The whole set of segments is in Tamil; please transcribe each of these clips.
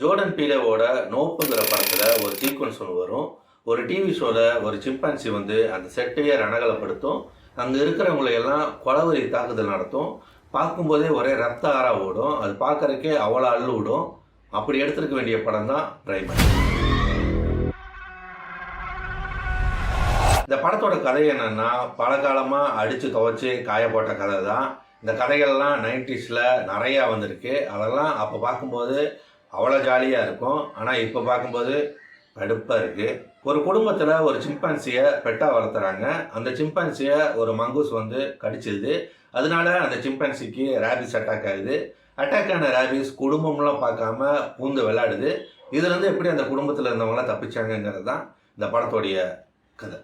ஜோர்டன் பீலேவோட நோப்புங்கிற படத்தில் ஒரு சீக்வன்ஸ் ஒன்று வரும். ஒரு டிவி ஷோவில் ஒரு சிம்பான்சி வந்து அந்த செட்டையே ரணகலப்படுத்தும். அங்கே இருக்கிறவங்களை எல்லாம் கொலவெறி தாக்குதல் நடத்தும். பார்க்கும்போதே ஒரே ரத்த ஆறா ஓடும். அது பார்க்கறதுக்கே அவ்வளோ அள்ளு விடும். அப்படி எடுத்துருக்க வேண்டிய படம் தான் பிரைமர். இந்த படத்தோட கதை என்னன்னா, பல காலமாக அடித்து துவைச்சி காய போட்ட கதை தான். இந்த கதைகள்லாம் 90ஸ்ல நிறையா வந்திருக்கு. அதெல்லாம் அப்போ பார்க்கும்போது அவ்வளோ ஜாலியாக இருக்கும். ஆனால் இப்போ பார்க்கும்போது கடுப்பாக இருக்குது. ஒரு குடும்பத்தில் ஒரு சிம்பான்சியை பெட்டாக வளர்த்துறாங்க. அந்த சிம்பான்சியை ஒரு மங்கூஸ் வந்து கடிச்சிடுது. அதனால அந்த சிம்பான்சிக்கு ரேபிஸ் அட்டாக் ஆகுது. அட்டாக் ஆன ரேபிஸ் குடும்பம்லாம் பார்க்காம பூந்து விளையாடுது. இதுலேருந்து எப்படி அந்த குடும்பத்தில் இருந்தவங்களாம் தப்பிச்சாங்கங்கிறது தான் இந்த படத்தோடைய கதை.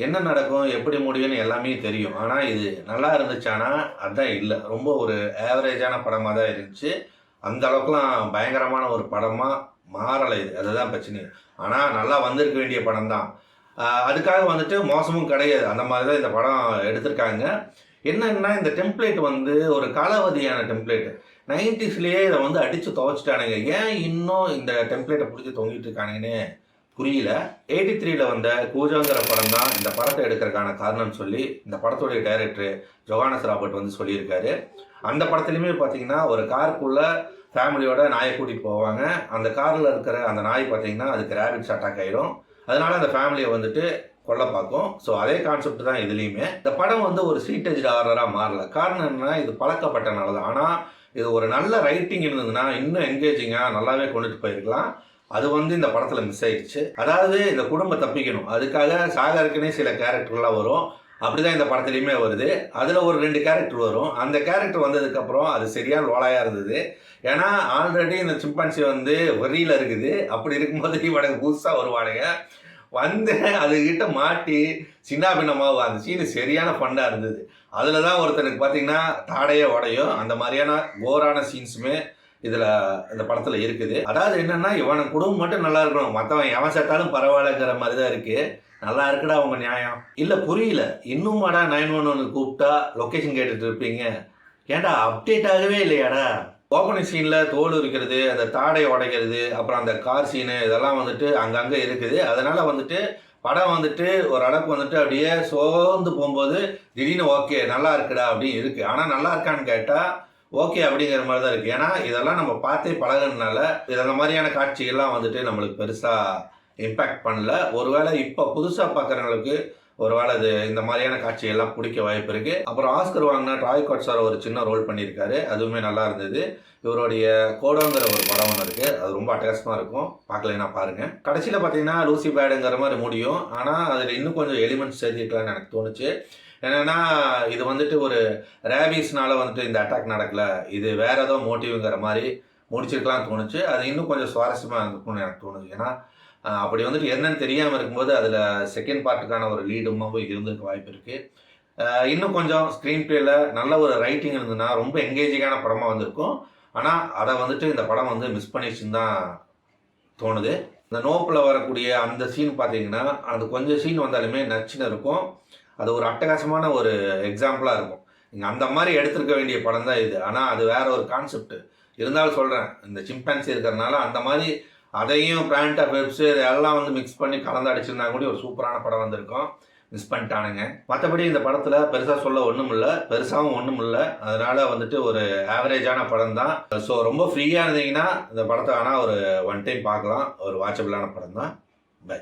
என்ன நடக்கும், எப்படி முடியும்னு எல்லாமே தெரியும். ஆனால் இது நல்லா இருந்துச்சானா அதுதான் இல்லை. ரொம்ப ஒரு ஆவரேஜான படமாக தான் இருந்துச்சு. அந்த அளவுக்குலாம் பயங்கரமான ஒரு படமாக மாறலை இது. அதுதான் பிரச்சனை. ஆனால் நல்லா வந்திருக்க வேண்டிய படம் தான். அதுக்காக வந்துட்டு மோசமும் கிடையாது. அந்த மாதிரி தான் இந்த படம் எடுத்திருக்காங்க. என்னன்னா, இந்த டெம்ப்ளேட் வந்து ஒரு காலாவதியான டெம்ப்ளேட். 90ஸ்லேயே இதை வந்து அடித்து துவைச்சிட்டானுங்க. ஏன் இன்னும் இந்த டெம்ப்ளேட்டை பிடிச்சி தொங்கிட்டு இருக்கானுங்கன்னு புரியல. 83ல் வந்த கூஜாங்கிற படம் தான் இந்த படத்தை எடுக்கிறதுக்கான காரணம்னு சொல்லி இந்த படத்துடைய டைரக்டர் ஜொஹானஸ் ராபர்ட் வந்து சொல்லியிருக்காரு. அந்த படத்துலையுமே பார்த்தீங்கன்னா, ஒரு காருக்குள்ளே ஃபேமிலியோட நாயை கூட்டிகிட்டு போவாங்க. அந்த காரில் இருக்கிற அந்த நாய் பார்த்தீங்கன்னா அதுக்கு ரேபிட்ஸ் அட்டாக் ஆகிடும். அதனால அந்த ஃபேமிலியை வந்துட்டு கொல்ல பார்க்கும். ஸோ அதே கான்செப்ட் தான் இதுலேயுமே. இந்த படம் வந்து ஒரு ஸ்வீட்டேஜ் ஹாரராக மாறல. காரணம் என்னன்னா, இது பழக்கப்பட்டனால தான். ஆனால் இது ஒரு நல்ல ரைட்டிங் இருந்ததுன்னா இன்னும் என்கேஜிங்காக நல்லாவே கொண்டுட்டு போயிருக்கலாம். அது வந்து இந்த படத்தில் மிஸ் ஆயிடுச்சு. அதாவது இந்த குடும்பம் தப்பிக்கணும், அதுக்காக சாகருக்குன்னே சில கேரக்டர்லாம் வரும். அப்படிதான் இந்த படத்துலையுமே வருது. அதில் ஒரு 2 கேரக்டர் வரும். அந்த கேரக்டர் வந்ததுக்கப்புறம் அது சரியான லோலாயாக இருந்தது. ஏன்னா ஆல்ரெடி இந்த சிம்பான்சி வந்து வெறியில் இருக்குது. அப்படி இருக்கும்போது இவனுக்கு புதுசாக வருவானுங்க வந்து அதுக்கிட்ட மாட்டி சின்ன பின்னமாக அந்த சீனு சரியான ஃபண்டாக இருந்தது. அதில் தான் ஒருத்தனுக்கு பார்த்தீங்கன்னா தாடையே உடையும். அந்த மாதிரியான கோரான சீன்ஸுமே இதில் இந்த படத்தில் இருக்குது. அதாவது என்னென்னா, இவனுக்கு குடும்பம் மட்டும் நல்லா இருக்கணும், மற்றவன் எவன் செத்தாலும் பரவாயில்லங்கிற மாதிரி தான் இருக்குது. நல்லா இருக்குடா உங்கள் நியாயம். இல்லை புரியல, இன்னுமாடா 911 கூப்பிட்டா லொக்கேஷன் கேட்டுட்டு இருப்பீங்க. ஏன்டா அப்டேட் ஆகவே இல்லையாடா? ஓப்பனிங் சீனில் தோல் இருக்கிறது, அந்த தாடை உடைக்கிறது, அப்புறம் அந்த கார் சீனு, இதெல்லாம் வந்துட்டு அங்கங்கே இருக்குது. அதனால் வந்துட்டு படம் வந்துட்டு ஒரு அளவுக்கு வந்துட்டு அப்படியே சோர்ந்து போகும்போது திடீர்னு ஓகே நல்லா இருக்குடா அப்படின்னு இருக்குது. ஆனால் நல்லா இருக்கான்னு கேட்டால் ஓகே அப்படிங்கிற மாதிரி தான் இருக்குது. ஏன்னா இதெல்லாம் நம்ம பார்த்தே பழகுறதுனால இந்த மாதிரியான காட்சிகள்லாம் வந்துட்டு நம்மளுக்கு பெருசாக இம்பேக்ட் பண்ணல. ஒருவேளை இப்போ புதுசாக பார்க்குறவங்களுக்கு ஒருவேளை இது இந்த மாதிரியான காட்சிகள்லாம் பிடிக்க வாய்ப்பு இருக்குது. அப்புறம் ஆஸ்கர் வாங்கினா ட்ராய் காட்ஸார் ஒரு சின்ன ரோல் பண்ணியிருக்காரு. அதுவுமே நல்லா இருந்தது. இவருடைய கோடோங்கிற ஒரு படம் ஒன்று இருக்குது. அது ரொம்ப அட்டகாசமாக இருக்கும். பார்க்கலைன்னா பாருங்கள். கடைசியில் பார்த்தீங்கன்னா லூசி பேடுங்கிற மாதிரி முடியும். ஆனால் அதில் இன்னும் கொஞ்சம் எலிமெண்ட்ஸ் சேர்த்துக்கலான்னு எனக்கு தோணுச்சு. என்னென்னா, இது வந்துட்டு ஒரு ரேபிஸ்னால வந்துட்டு இந்த அட்டாக் நடக்கல, இது வேறு ஏதோ மோட்டிவ்ங்கிற மாதிரி முடிச்சிருக்கலாம்னு தோணுச்சு. அது இன்னும் கொஞ்சம் சுவாரஸ்யமாக இருக்கும்னு எனக்கு தோணுது. ஏன்னா அப்படி வந்துட்டு என்னன்னு தெரியாமல் இருக்கும்போது அதில் செகண்ட் பார்ட்டுக்கான ஒரு லீடுமாகவும் இருந்திருக்க வாய்ப்பு இருக்குது. இன்னும் கொஞ்சம் ஸ்க்ரீன் பிளேயில் நல்ல ஒரு ரைட்டிங் இருந்ததுன்னா ரொம்ப எங்கேஜிங்கான படமாக வந்திருக்கும். ஆனால் அதை வந்துட்டு இந்த படம் வந்து மிஸ் பண்ணிடுச்சுன்னு தான் தோணுது. இந்த நோப்பில் வரக்கூடிய அந்த சீன் பார்த்தீங்கன்னா, அது கொஞ்சம் சீன் வந்தாலுமே நச்சுன்னு இருக்கும். அது ஒரு அட்டகாசமான ஒரு எக்ஸாம்பிளாக இருக்கும். நீங்கள் அந்த மாதிரி எடுத்துருக்க வேண்டிய படம் தான் இது. ஆனால் அது வேறு ஒரு கான்செப்ட் இருந்தாலும் சொல்கிறேன். இந்த சிம்பான்சி இருக்கிறதுனால அந்த மாதிரி அதையும் பிளான்ட் ஆஃப் வெப்ஸ் எல்லாம் வந்து மிக்ஸ் பண்ணி கலந்து அடிச்சிருந்தா கூட ஒரு சூப்பரான படம் வந்திருக்கும். மிஸ் பண்ணிட்டானுங்க. மற்றபடி இந்த படத்தில் பெருசாக சொல்ல ஒன்றும் இல்லை, பெருசாகவும் ஒன்றும் இல்லை. அதனால் வந்துட்டு ஒரு ஆவரேஜான படம் தான். ஸோ ரொம்ப ஃப்ரீயாக இருந்தீங்கன்னா இந்த படத்தை ஆனால் ஒரு 1 டைம் பார்க்கலாம். ஒரு வாட்சபிளான படம் தான். பை.